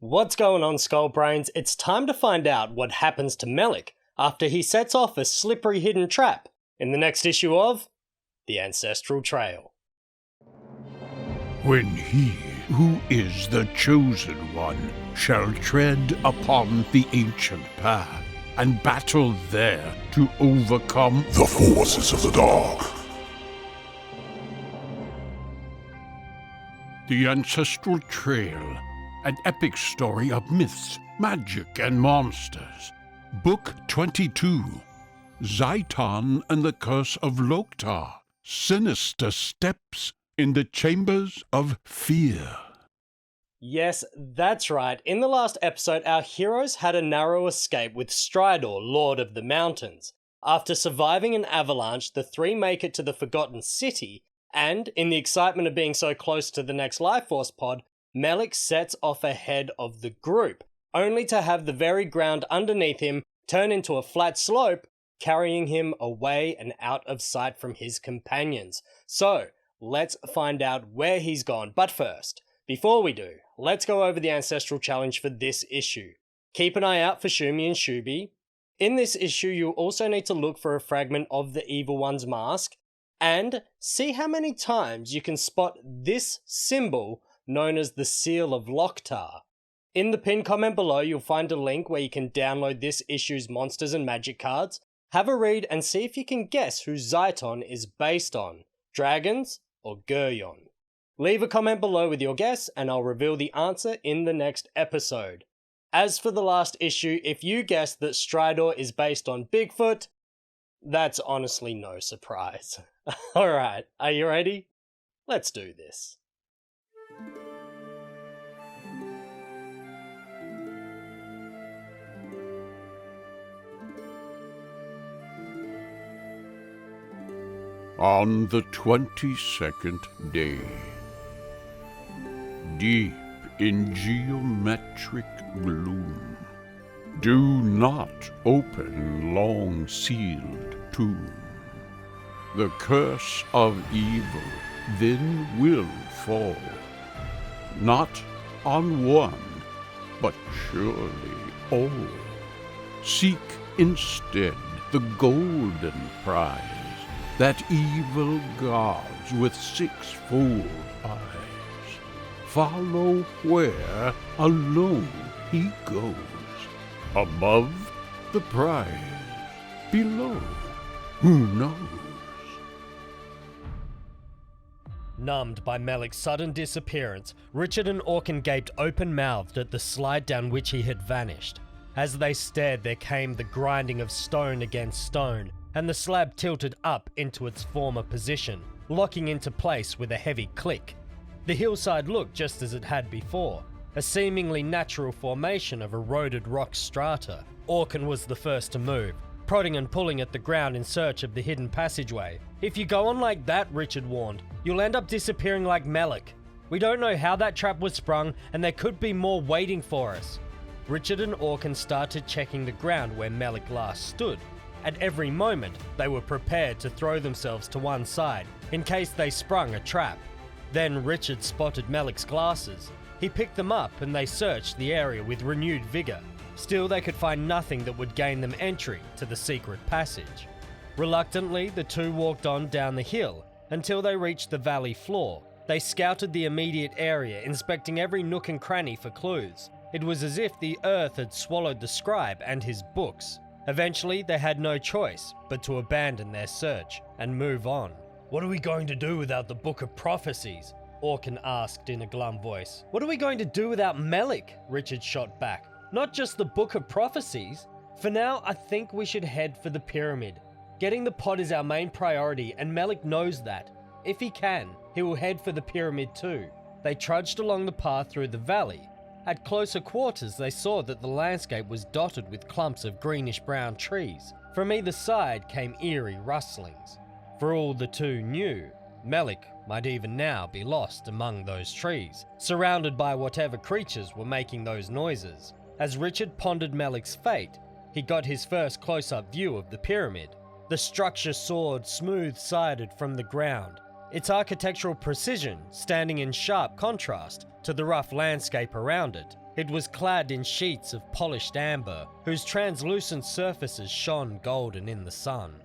What's going on, Skullbrains? It's time to find out what happens to Melek after he sets off a slippery hidden trap in the next issue of The Ancestral Trail. When he, who is the chosen one, shall tread upon the ancient path and battle there to overcome the forces of the dark. The Ancestral Trail, an epic story of myths, magic, and monsters. Book 22, Zyton and the Curse of Loktar, Sinister Steps in the Chambers of Fear. Yes, that's right. In the last episode, our heroes had a narrow escape with Stridor, Lord of the Mountains. After surviving an avalanche, the three make it to the Forgotten City, and, in the excitement of being so close to the next Life Force pod, Melek sets off ahead of the group, only to have the very ground underneath him turn into a flat slope, carrying him away and out of sight from his companions. So, let's find out where he's gone. But first, before we do, let's go over the Ancestral Challenge for this issue. Keep an eye out for Shumi and Shubi. In this issue, you'll also need to look for a fragment of the Evil One's mask, and see how many times you can spot this symbol known as the Seal of Loktar. In the pinned comment below, you'll find a link where you can download this issue's monsters and magic cards, have a read and see if you can guess who Zyton is based on, dragons or Guryon. Leave a comment below with your guess and I'll reveal the answer in the next episode. As for the last issue, if you guessed that Stridor is based on Bigfoot, that's honestly no surprise. Alright, are you ready? Let's do this. On the 22nd day, deep in geometric gloom, do not open long-sealed tomb. The curse of evil then will fall, not on one, but surely all. Seek instead the golden prize that evil guards with sixfold eyes. Follow where alone he goes, above the prize, below, who knows? Numbed by Melek's sudden disappearance, Richard and Orkin gaped open-mouthed at the slide down which he had vanished. As they stared, there came the grinding of stone against stone, and the slab tilted up into its former position, locking into place with a heavy click. The hillside looked just as it had before, a seemingly natural formation of eroded rock strata. Orkin was the first to move, prodding and pulling at the ground in search of the hidden passageway. "If you go on like that," Richard warned, "you'll end up disappearing like Melek. We don't know how that trap was sprung, and there could be more waiting for us." Richard and Orkin started checking the ground where Melek last stood. At every moment, they were prepared to throw themselves to one side, in case they sprung a trap. Then Richard spotted Melek's glasses. He picked them up and they searched the area with renewed vigor. Still, they could find nothing that would gain them entry to the secret passage. Reluctantly, the two walked on down the hill until they reached the valley floor. They scouted the immediate area, inspecting every nook and cranny for clues. It was as if the earth had swallowed the scribe and his books. Eventually, they had no choice but to abandon their search and move on. "What are we going to do without the Book of Prophecies?" Orkin asked in a glum voice. "What are we going to do without Melek?" Richard shot back. "Not just the Book of Prophecies. For now, I think we should head for the pyramid. Getting the pod is our main priority, and Melek knows that. If he can, he will head for the pyramid too." They trudged along the path through the valley. At closer quarters, they saw that the landscape was dotted with clumps of greenish-brown trees. From either side came eerie rustlings. For all the two knew, Melek might even now be lost among those trees, surrounded by whatever creatures were making those noises. As Richard pondered Melek's fate, he got his first close-up view of the pyramid. The structure soared smooth-sided from the ground, its architectural precision standing in sharp contrast to the rough landscape around it. It was clad in sheets of polished amber, whose translucent surfaces shone golden in the sun.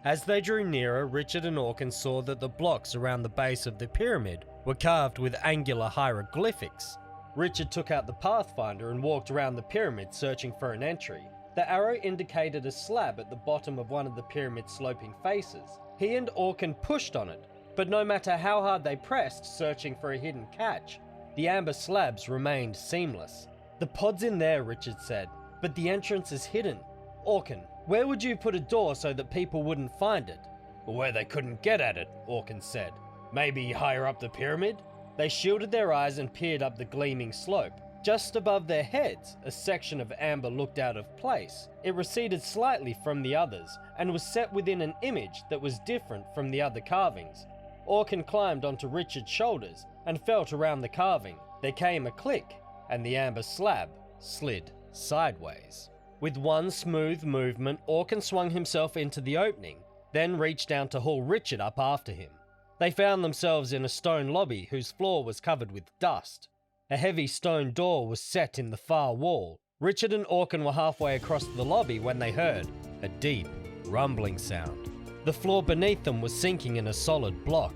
As they drew nearer, Richard and Orkin saw that the blocks around the base of the pyramid were carved with angular hieroglyphics. Richard took out the Pathfinder and walked around the pyramid searching for an entry. The arrow indicated a slab at the bottom of one of the pyramid's sloping faces. He and Orkin pushed on it, but no matter how hard they pressed, searching for a hidden catch, the amber slabs remained seamless. "The pod's in there," Richard said, "but the entrance is hidden. Orkin, where would you put a door so that people wouldn't find it?" "Where they couldn't get at it," Orkin said. "Maybe higher up the pyramid?" They shielded their eyes and peered up the gleaming slope. Just above their heads, a section of amber looked out of place. It receded slightly from the others, and was set within an image that was different from the other carvings. Orkin climbed onto Richard's shoulders and felt around the carving. There came a click, and the amber slab slid sideways. With one smooth movement, Orkin swung himself into the opening, then reached down to haul Richard up after him. They found themselves in a stone lobby whose floor was covered with dust. A heavy stone door was set in the far wall. Richard and Orkin were halfway across the lobby when they heard a deep, rumbling sound. The floor beneath them was sinking in a solid block.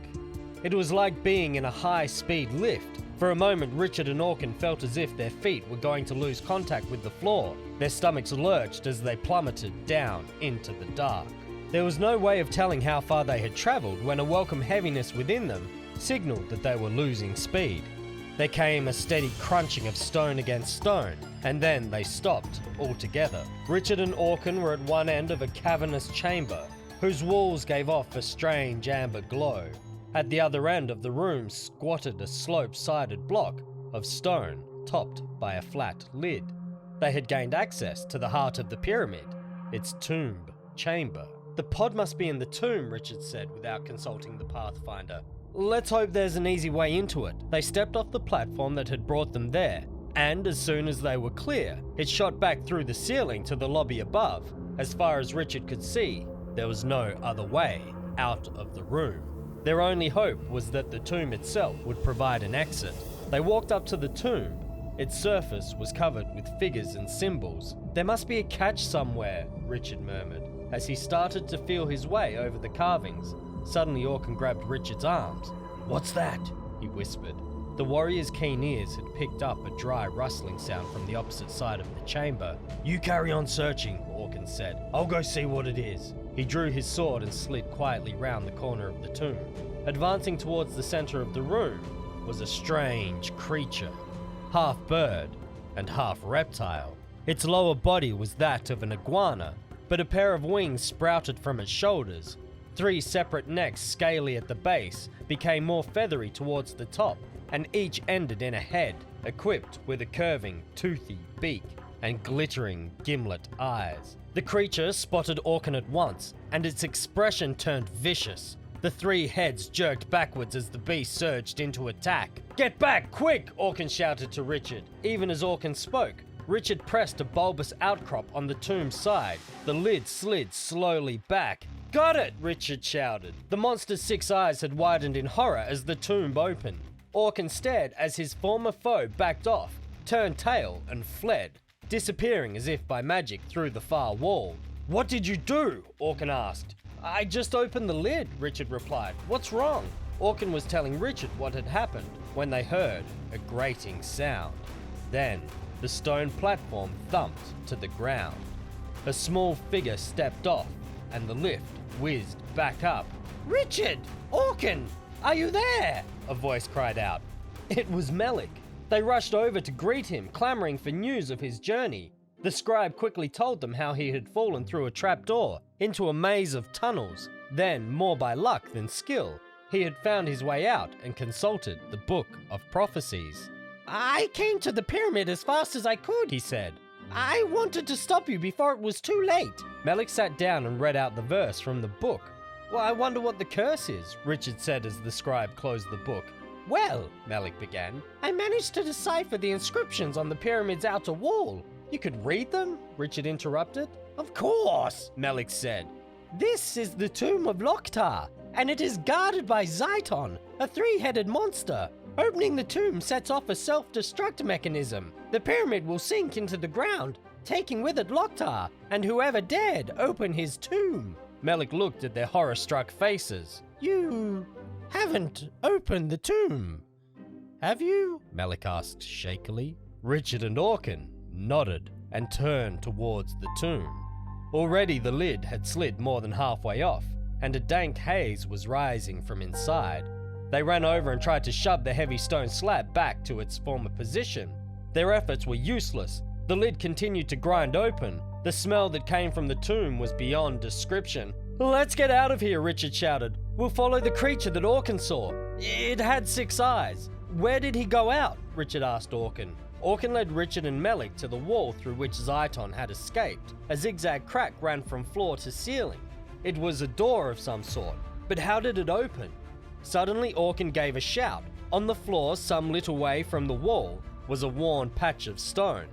It was like being in a high-speed lift. For a moment, Richard and Orkin felt as if their feet were going to lose contact with the floor. Their stomachs lurched as they plummeted down into the dark. There was no way of telling how far they had travelled when a welcome heaviness within them signalled that they were losing speed. There came a steady crunching of stone against stone, and then they stopped altogether. Richard and Orkin were at one end of a cavernous chamber, whose walls gave off a strange amber glow. At the other end of the room squatted a slope-sided block of stone, topped by a flat lid. They had gained access to the heart of the pyramid, its tomb chamber. "The pod must be in the tomb," Richard said without consulting the Pathfinder. "Let's hope there's an easy way into it." They stepped off the platform that had brought them there, and as soon as they were clear, it shot back through the ceiling to the lobby above. As far as Richard could see, there was no other way out of the room. Their only hope was that the tomb itself would provide an exit. They walked up to the tomb. Its surface was covered with figures and symbols. "There must be a catch somewhere," Richard murmured, as he started to feel his way over the carvings. Suddenly Orkin grabbed Richard's arms. "What's that?" he whispered. The warrior's keen ears had picked up a dry rustling sound from the opposite side of the chamber. "You carry on searching," Orkin said. "I'll go see what it is." He drew his sword and slid quietly round the corner of the tomb. Advancing towards the center of the room was a strange creature, half bird and half reptile. Its lower body was that of an iguana, but a pair of wings sprouted from its shoulders. 3 separate necks, scaly at the base, became more feathery towards the top, and each ended in a head, equipped with a curving, toothy beak and glittering gimlet eyes. The creature spotted Orkin at once, and its expression turned vicious. The 3 heads jerked backwards as the beast surged into attack. "Get back, quick!" Orkin shouted to Richard. Even as Orkin spoke, Richard pressed a bulbous outcrop on the tomb's side. The lid slid slowly back. "Got it!" Richard shouted. The monster's 6 eyes had widened in horror as the tomb opened. Orkin stared as his former foe backed off, turned tail and fled, disappearing as if by magic through the far wall. "What did you do?" Orkin asked. "I just opened the lid," Richard replied. "What's wrong?" Orkin was telling Richard what had happened when they heard a grating sound. Then the stone platform thumped to the ground. A small figure stepped off, and the lift whizzed back up. "Richard! Orkin! Are you there?" a voice cried out. It was Melek. They rushed over to greet him, clamoring for news of his journey. The scribe quickly told them how he had fallen through a trapdoor into a maze of tunnels. Then, more by luck than skill, he had found his way out and consulted the Book of Prophecies. "I came to the pyramid as fast as I could," he said. "I wanted to stop you before it was too late." Melek sat down and read out the verse from the book. "Well, I wonder what the curse is," Richard said as the scribe closed the book. "Well," Melek began, "I managed to decipher the inscriptions on the pyramid's outer wall." "You could read them?" Richard interrupted. "Of course," Melek said. "This is the tomb of Loktar, and it is guarded by Zyton, a 3-headed monster. Opening the tomb sets off a self-destruct mechanism. The pyramid will sink into the ground, taking with it Loktar, and whoever dared open his tomb. Melek looked at their horror-struck faces. You haven't opened the tomb, have you? Melek asked shakily. Richard and Orkin nodded and turned towards the tomb. Already the lid had slid more than halfway off, and a dank haze was rising from inside. They ran over and tried to shove the heavy stone slab back to its former position. Their efforts were useless. The lid continued to grind open. The smell that came from the tomb was beyond description. Let's get out of here, Richard shouted. We'll follow the creature that Orkin saw. It had 6 eyes. Where did he go out? Richard asked Orkin. Orkin led Richard and Melek to the wall through which Zyton had escaped. A zigzag crack ran from floor to ceiling. It was a door of some sort, but how did it open? Suddenly Orkin gave a shout. On the floor, some little way from the wall, was a worn patch of stone.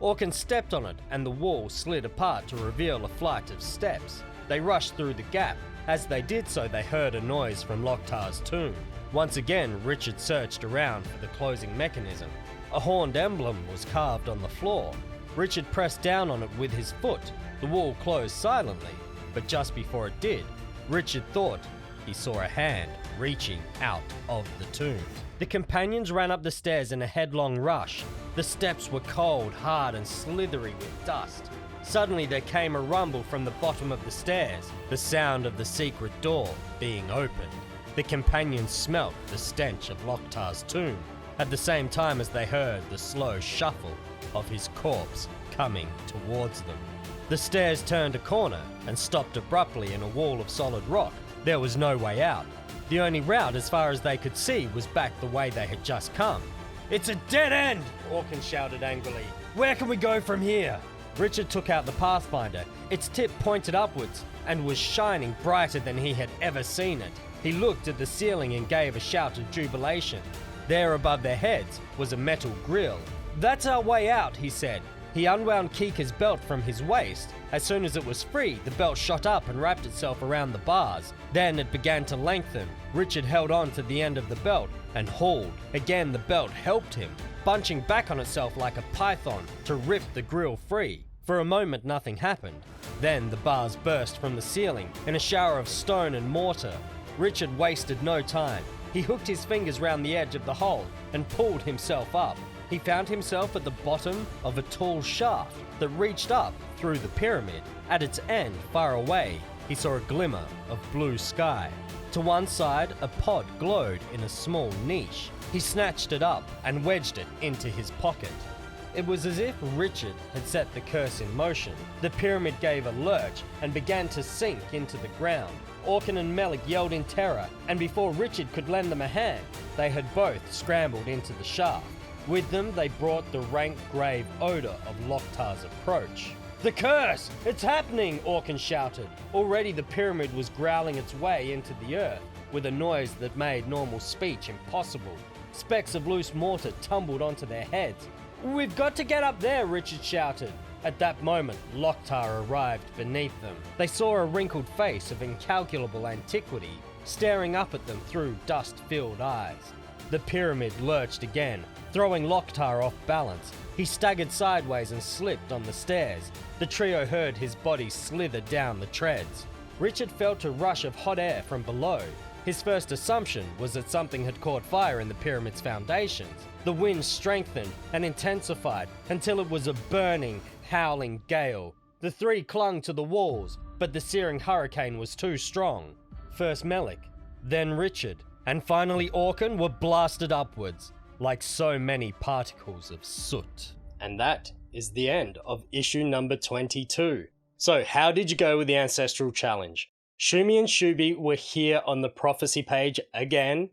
Orkin stepped on it and the wall slid apart to reveal a flight of steps. They rushed through the gap. As they did so, they heard a noise from Loktar's tomb. Once again, Richard searched around for the closing mechanism. A horned emblem was carved on the floor. Richard pressed down on it with his foot. The wall closed silently, but just before it did, Richard thought he saw a hand reaching out of the tomb. The companions ran up the stairs in a headlong rush. The steps were cold, hard, and slithery with dust. Suddenly there came a rumble from the bottom of the stairs, the sound of the secret door being opened. The companions smelt the stench of Loktar's tomb, at the same time as they heard the slow shuffle of his corpse coming towards them. The stairs turned a corner and stopped abruptly in a wall of solid rock. There was no way out. The only route, as far as they could see, was back the way they had just come. It's a dead end! Orkin shouted angrily. Where can we go from here? Richard took out the Pathfinder. Its tip pointed upwards and was shining brighter than he had ever seen it. He looked at the ceiling and gave a shout of jubilation. There above their heads was a metal grill. That's our way out, he said. He unwound Kika's belt from his waist. As soon as it was free, the belt shot up and wrapped itself around the bars. Then it began to lengthen. Richard held on to the end of the belt and hauled. Again, the belt helped him, bunching back on itself like a python to rip the grill free. For a moment, nothing happened. Then the bars burst from the ceiling in a shower of stone and mortar. Richard wasted no time. He hooked his fingers round the edge of the hole and pulled himself up. He found himself at the bottom of a tall shaft that reached up through the pyramid. At its end, far away, he saw a glimmer of blue sky. To one side, a pod glowed in a small niche. He snatched it up and wedged it into his pocket. It was as if Richard had set the curse in motion. The pyramid gave a lurch and began to sink into the ground. Orkin and Melek yelled in terror, and before Richard could lend them a hand, they had both scrambled into the shaft. With them, they brought the rank grave odor of Loktar's approach. The curse! It's happening! Orkin shouted. Already the pyramid was growling its way into the earth with a noise that made normal speech impossible. Specks of loose mortar tumbled onto their heads. We've got to get up there, Richard shouted. At that moment, Loktar arrived beneath them. They saw a wrinkled face of incalculable antiquity staring up at them through dust-filled eyes. The pyramid lurched again, throwing Loktar off balance. He staggered sideways and slipped on the stairs. The trio heard his body slither down the treads. Richard felt a rush of hot air from below. His first assumption was that something had caught fire in the pyramid's foundations. The wind strengthened and intensified until it was a burning, howling gale. The three clung to the walls, but the searing hurricane was too strong. First Melek, then Richard, and finally Orkin were blasted upwards, like so many particles of soot. And that is the end of issue number 22. So how did you go with the Ancestral Challenge? Shumi and Shubi were here on the prophecy page again.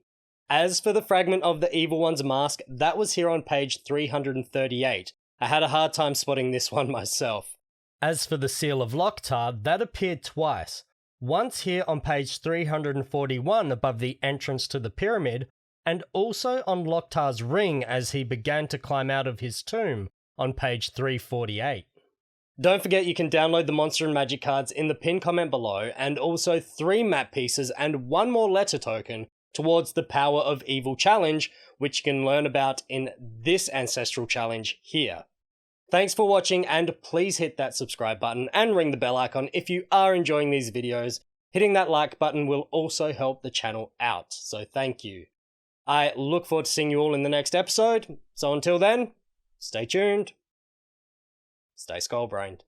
As for the fragment of the Evil One's mask, that was here on page 338. I had a hard time spotting this one myself. As for the Seal of Loktar, that appeared twice. Once here on page 341 above the entrance to the pyramid, and also on Loktar's ring as he began to climb out of his tomb on page 348. Don't forget you can download the Monster and Magic cards in the pinned comment below, and also 3 map pieces and 1 more letter token towards the Power of Evil challenge, which you can learn about in this Ancestral challenge here. Thanks for watching, and please hit that subscribe button and ring the bell icon if you are enjoying these videos. Hitting that like button will also help the channel out, so thank you. I look forward to seeing you all in the next episode, so until then, stay tuned, stay skull-brained.